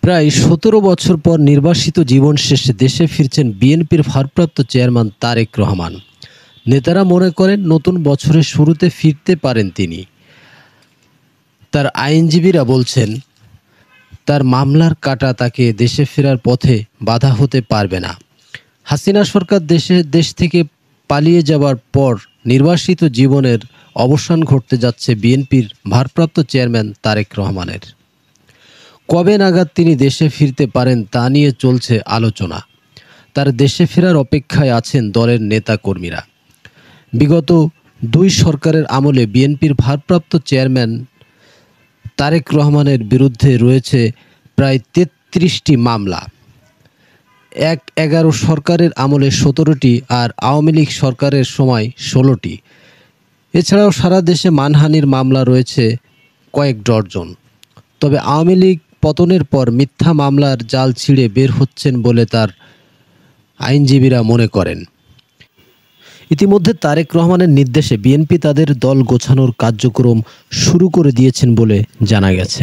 প্রায় ১৭ বছর পর নির্বাসিত জীবন শেষে দেশে ফিরছেন বিএনপির ভারপ্রাপ্ত চেয়ারম্যান তারেক রহমান। নেতারা মনে করেন নতুন বছরের শুরুতে ফিরতে পারেন তিনি। তার আইনজীবীরা বলছেন তার মামলার কাঁটা তাকে দেশে ফেরার পথে বাধা হতে পারবে না। হাসিনা সরকার দেশ থেকে পালিয়ে যাওয়ার পর নির্বাসিত জীবনের অবসান ঘটতে যাচ্ছে বিএনপির ভারপ্রাপ্ত চেয়ারম্যান তারেক রহমানের। কবে নাগাদ তিনি দেশে ফিরতে পারেন তা নিয়ে চলছে আলোচনা। তার দেশে ফেরার অপেক্ষায় আছেন দলের নেতাকর্মীরা। বিগত ২ সরকারের আমলে বিএনপির ভারপ্রাপ্ত চেয়ারম্যান তারেক রহমানের বিরুদ্ধে রয়েছে প্রায় ৩৩টি মামলা। ১/১১ সরকারের আমলে ১৭টি আর আওয়ামী লীগ সরকারের সময় ১৬টি। এছাড়াও সারা দেশে মানহানির মামলা রয়েছে কয়েক ডজন। তবে আওয়ামী লীগ পতনের পর মিথ্যা মামলার জাল ছিঁড়ে বের হচ্ছেন বলে তার আইনজীবীরা মনে করেন। ইতিমধ্যে তারেক রহমানের নির্দেশে বিএনপি তাদের দল গোছানোর কার্যক্রম শুরু করে দিয়েছেন বলে জানা গেছে।